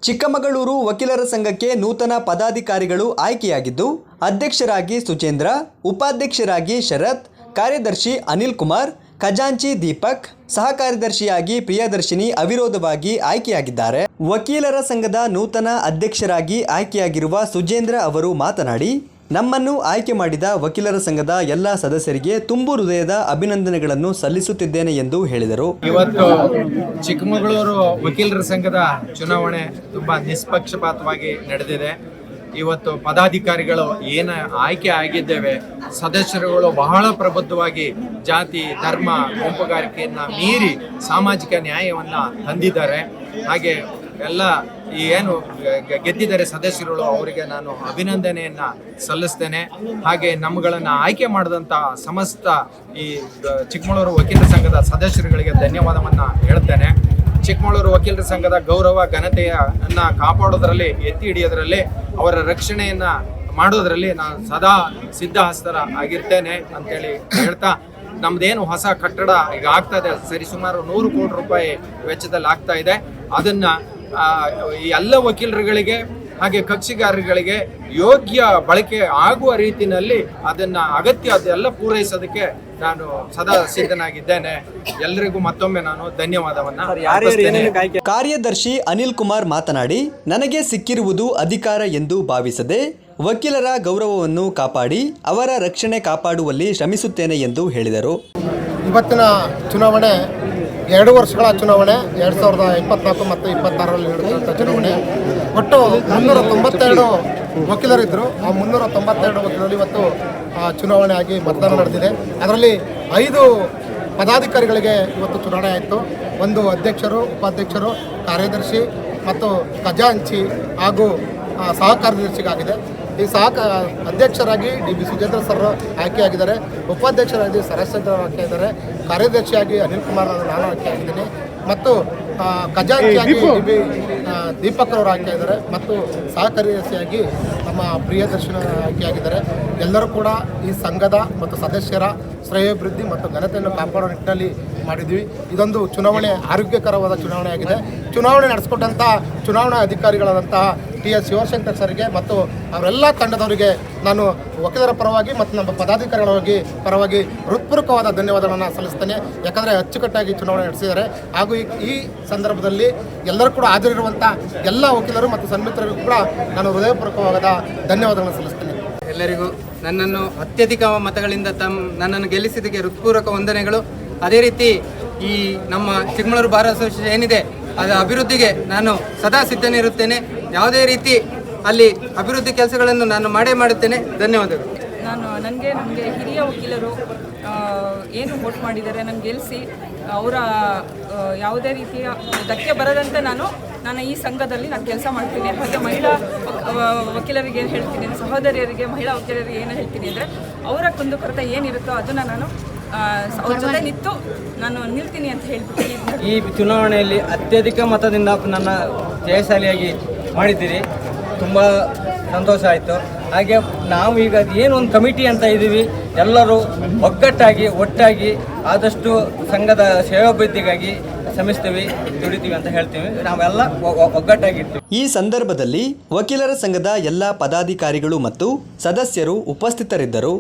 ಚಿಕ್ಕಮಗಳೂರು ವಕೀಲರ ಸಂಘಕ್ಕೆ ನೂತನ ಪದಾಧಿಕಾರಿಗಳು ಆಯ್ಕೆಯಾಗಿದ್ದು, ಅಧ್ಯಕ್ಷರಾಗಿ ಸುಚೇಂದ್ರ, ಉಪಾಧ್ಯಕ್ಷರಾಗಿ ಶರತ್, ಕಾರ್ಯದರ್ಶಿ ಅನಿಲ್ ಕುಮಾರ್, ಖಜಾಂಚಿ ದೀಪಕ್, ಸಹ ಕಾರ್ಯದರ್ಶಿಯಾಗಿ ಪ್ರಿಯದರ್ಶಿನಿ ಅವಿರೋಧವಾಗಿ ಆಯ್ಕೆಯಾಗಿದ್ದಾರೆ. ವಕೀಲರ ಸಂಘದ ನೂತನ ಅಧ್ಯಕ್ಷರಾಗಿ ಆಯ್ಕೆಯಾಗಿರುವ ಸುಜೇಂದ್ರ ಅವರು ಮಾತನಾಡಿ, ನಮ್ಮನ್ನು ಆಯ್ಕೆ ಮಾಡಿದ ವಕೀಲರ ಸಂಘದ ಎಲ್ಲ ಸದಸ್ಯರಿಗೆ ತುಂಬು ಹೃದಯದ ಅಭಿನಂದನೆಗಳನ್ನು ಸಲ್ಲಿಸುತ್ತಿದ್ದೇನೆ ಎಂದು ಹೇಳಿದರು. ಇವತ್ತು ಚಿಕ್ಕಮಗಳೂರು ವಕೀಲರ ಸಂಘದ ಚುನಾವಣೆ ತುಂಬಾ ನಿಷ್ಪಕ್ಷಪಾತವಾಗಿ ನಡೆದಿದೆ. ಇವತ್ತು ಪದಾಧಿಕಾರಿಗಳು ಏನು ಆಯ್ಕೆ ಆಗಿದ್ದೇವೆ, ಸದಸ್ಯರುಗಳು ಬಹಳ ಪ್ರಬುದ್ಧವಾಗಿ ಜಾತಿ, ಧರ್ಮ, ಗುಂಪುಗಾರಿಕೆಯನ್ನ ಮೀರಿ ಸಾಮಾಜಿಕ ನ್ಯಾಯವನ್ನ ತಂದಿದ್ದಾರೆ. ಹಾಗೆ ಎಲ್ಲ ಏನು ಗೆದ್ದಿದ್ದಾರೆ ಸದಸ್ಯರುಗಳು, ಅವರಿಗೆ ನಾನು ಅಭಿನಂದನೆಯನ್ನ ಸಲ್ಲಿಸ್ತೇನೆ. ಹಾಗೆ ನಮ್ಮಗಳನ್ನು ಆಯ್ಕೆ ಮಾಡಿದಂಥ ಸಮಸ್ತ ಈ ಚಿಕ್ಕಮಗಳೂರು ವಕೀಲರ ಸಂಘದ ಸದಸ್ಯರುಗಳಿಗೆ ಧನ್ಯವಾದವನ್ನ ಹೇಳ್ತೇನೆ. ಚಿಕ್ಕಮಗಳೂರು ವಕೀಲರ ಸಂಘದ ಗೌರವ ಘನತೆಯನ್ನ ಕಾಪಾಡೋದ್ರಲ್ಲಿ, ಎತ್ತಿ ಹಿಡಿಯೋದ್ರಲ್ಲಿ, ಅವರ ರಕ್ಷಣೆಯನ್ನ ಮಾಡೋದ್ರಲ್ಲಿ ನಾನು ಸದಾ ಸಿದ್ಧಹಸ್ತರ ಆಗಿರ್ತೇನೆ ಅಂತೇಳಿ ಹೇಳ್ತಾ, ನಮ್ದೇನು ಹೊಸ ಕಟ್ಟಡ ಈಗ ಆಗ್ತಾ ಇದೆ, ಸರಿಸುಮಾರು 100 ಕೋಟಿ ರೂಪಾಯಿ ವೆಚ್ಚದಲ್ಲಿ ಆಗ್ತಾ ಇದೆ. ಅದನ್ನ ಈ ಎಲ್ಲ ವಕೀಲರುಗಳಿಗೆ ಹಾಗೆ ಕಕ್ಷಿಗಾರರಿಗೆ ಯೋಗ್ಯ ಬಳಕೆ ಆಗುವ ರೀತಿಯಲ್ಲಿ ಅದನ್ನ ಅಗತ್ಯ ಅದೆಲ್ಲ ಪೂರೈಸೋದಕ್ಕೆ ನಾನು ಸದಾ ಸಿದ್ಧನಾಗಿದ್ದೇನೆ. ಎಲ್ಲರಿಗೂ ಮತ್ತೊಮ್ಮೆ ನಾನು ಧನ್ಯವಾದವನ್ನ ಅರ್ಪಿಸ್ತೇನೆ. ಕಾರ್ಯದರ್ಶಿ ಅನಿಲ್ ಕುಮಾರ್ ಮಾತನಾಡಿ, ನನಗೆ ಸಿಕ್ಕಿರುವುದು ಅಧಿಕಾರ ಎಂದು ಭಾವಿಸದೆ ವಕೀಲರ ಗೌರವವನ್ನು ಕಾಪಾಡಿ ಅವರ ರಕ್ಷಣೆ ಕಾಪಾಡುವಲ್ಲಿ ಶ್ರಮಿಸುತ್ತೇನೆ ಎಂದು ಹೇಳಿದರು. ಇವತ್ತಿನ ಚುನಾವಣೆ 2 ವರ್ಷಗಳ ಚುನಾವಣೆ, 2024 ಮತ್ತು 26ರಲ್ಲಿ ನಡೆದಂಥ ಚುನಾವಣೆ. ಒಟ್ಟು 392 ವಕೀಲರಿದ್ದರು. ಆ 392 ವಕೀಲರು ಇವತ್ತು ಚುನಾವಣೆ ಆಗಿ ಮತದಾನ ನಡೆದಿದೆ. ಅದರಲ್ಲಿ 5 ಪದಾಧಿಕಾರಿಗಳಿಗೆ ಇವತ್ತು ಚುನಾವಣೆ ಆಯಿತು. 1 ಅಧ್ಯಕ್ಷರು, ಉಪಾಧ್ಯಕ್ಷರು, ಕಾರ್ಯದರ್ಶಿ ಮತ್ತು ಖಜಾಂಚಿ ಹಾಗೂ ಸಹ ಕಾರ್ಯದರ್ಶಿಗಾಗಿದೆ. ಈ ಅಧ್ಯಕ್ಷರಾಗಿ ಡಿ.ಬಿ. ಸುಜೇಂದ್ರ ಸರ್ ಆಯ್ಕೆಯಾಗಿದ್ದಾರೆ. ಉಪಾಧ್ಯಕ್ಷರಾಗಿ ಸರಸ್ವತಿ ಆಯ್ಕೆಯಾಗಿದ್ದಾರೆ. ಕಾರ್ಯದರ್ಶಿಯಾಗಿ ಅನಿಲ್ ಕುಮಾರ್ ನಾನು ಆಯ್ಕೆಯಾಗಿದ್ದೀನಿ ಮತ್ತು ಖಜಾಂಚಿಯಾಗಿ ಡಿ.ಬಿ. ದೀಪಕ್ ಅವರು ಆಯ್ಕೆಯಾಗಿದ್ದಾರೆ ಮತ್ತು ಸಹ ಕಾರ್ಯದರ್ಶಿಯಾಗಿ ನಮ್ಮ ಪ್ರಿಯದರ್ಶನ ಆಯ್ಕೆಯಾಗಿದ್ದಾರೆ. ಎಲ್ಲರೂ ಕೂಡ ಈ ಸಂಘದ ಮತ್ತು ಸದಸ್ಯರ ಶ್ರೇಯೋಭಿವೃದ್ಧಿ ಮತ್ತು ಘನತೆಯನ್ನು ಕಾಪಾಡುವ ನಿಟ್ಟಿನಲ್ಲಿ ಮಾಡಿದ್ವಿ. ಇದೊಂದು ಚುನಾವಣೆ ಆರೋಗ್ಯಕರವಾದ ಚುನಾವಣೆ ಆಗಿದೆ. ಚುನಾವಣೆ ನಡೆಸಿಕೊಟ್ಟಂಥ ಚುನಾವಣಾ ಅಧಿಕಾರಿಗಳಾದಂತಹ ಟಿ.ಎಸ್. ಶಿವಶಂಕರ್ ಸರ್ಗೆ ಮತ್ತು ಅವರೆಲ್ಲ ತಂಡದವರಿಗೆ ನಾನು ವಕೀಲರ ಪರವಾಗಿ ಮತ್ತು ನಮ್ಮ ಪದಾಧಿಕಾರಿಗಳ ಪರವಾಗಿ ಹೃತ್ಪೂರ್ವಕವಾದ ಧನ್ಯವಾದಗಳನ್ನು ಸಲ್ಲಿಸ್ತೇನೆ. ಯಾಕಂದರೆ ಅಚ್ಚುಕಟ್ಟಾಗಿ ಚುನಾವಣೆ ನಡೆಸಿದ್ದಾರೆ. ಹಾಗೂ ಈ ಸಂದರ್ಭದಲ್ಲಿ ಎಲ್ಲರೂ ಕೂಡ ಹಾಜರಿರುವಂಥ ಎಲ್ಲ ವಕೀಲರು ಮತ್ತು ಸನ್ಮಿತ್ರರಿಗೂ ಕೂಡ ನಾನು ಹೃದಯಪೂರ್ವಕವಾದ ಧನ್ಯವಾದಗಳನ್ನು ಸಲ್ಲಿಸ್ತೇನೆ. ಎಲ್ಲರಿಗೂ ನನ್ನನ್ನು ಅತ್ಯಧಿಕ ಮತಗಳಿಂದ ನನ್ನನ್ನು ಗೆಲ್ಲಿಸಿದ್ದಕ್ಕೆ ಹೃತ್ಪೂರ್ವಕ ವಂದನೆಗಳು. ಅದೇ ರೀತಿ ಈ ನಮ್ಮ ಚಿಕ್ಕಮಗಳೂರು ಬಾರ್ ಅಸೋಸಿಯೇಷನ್ ಏನಿದೆ ಅದರ ಅಭಿವೃದ್ಧಿಗೆ ನಾನು ಸದಾ ಸಿದ್ಧನಿರುತ್ತೇನೆ. ಯಾವುದೇ ರೀತಿ ಅಲ್ಲಿ ಅಭಿವೃದ್ಧಿ ಕೆಲಸಗಳನ್ನು ನಾನು ಮಾಡೇ ಮಾಡುತ್ತೇನೆ. ಧನ್ಯವಾದಗಳು. ನನಗೆ ಹಿರಿಯ ವಕೀಲರು ಏನು ವೋಟ್ ಮಾಡಿದ್ದಾರೆ ನನಗೆ ಗೆಲ್ಲಿಸಿ ಅವರ ಯಾವುದೇ ರೀತಿಯ ಧಕ್ಕೆ ಬರದಂತೆ ನಾನು ಈ ಸಂಘದಲ್ಲಿ ನಾನು ಕೆಲಸ ಮಾಡ್ತೀನಿ. ಹಾಗೆ ಮಹಿಳಾ ವಕೀಲರಿಗೆ ಏನು ಹೇಳ್ತೀನಿ, ಸಹೋದರಿಯರಿಗೆ, ಮಹಿಳಾ ವಕೀಲರಿಗೆ ಏನು ಹೇಳ್ತೀನಿ ಅಂದರೆ, ಅವರ ಕುಂದುಕೊರತೆ ಏನಿರುತ್ತೋ ಅದನ್ನು ನಾನು ಅವ್ರ ಜೊತೆ ನಿಂತು ನಾನು ನಿಲ್ತೀನಿ ಅಂತ ಹೇಳ್ಬಿಟ್ಟು ಈ ಚುನಾವಣೆಯಲ್ಲಿ ಅತ್ಯಧಿಕ ಮತದಿಂದ ನನ್ನ ಜಯಶಾಲಿಯಾಗಿ ಮಾಡಿದ್ದೀರಿ. ತುಂಬ ಸಂತೋಷ ಆಯಿತು. ಹಾಗೆ ನಾವು ಈಗ ಏನೊಂದು ಕಮಿಟಿ ಅಂತ ಇದ್ದೀವಿ, ಎಲ್ಲರೂ ಒಟ್ಟಾಗಿ ಆದಷ್ಟು ಸಂಘದ ಶ್ರೇಯೋಭಿವೃದ್ಧಿಗಾಗಿ ಶ್ರಮಿಸ್ತೀವಿ, ದುಡಿತೀವಿ ಅಂತ ಹೇಳ್ತೀವಿ. ನಾವೆಲ್ಲ ಒಗ್ಗಟ್ಟಾಗಿರ್ತೀವಿ. ಈ ಸಂದರ್ಭದಲ್ಲಿ ವಕೀಲರ ಸಂಘದ ಎಲ್ಲ ಪದಾಧಿಕಾರಿಗಳು ಮತ್ತು ಸದಸ್ಯರು ಉಪಸ್ಥಿತರಿದ್ದರು.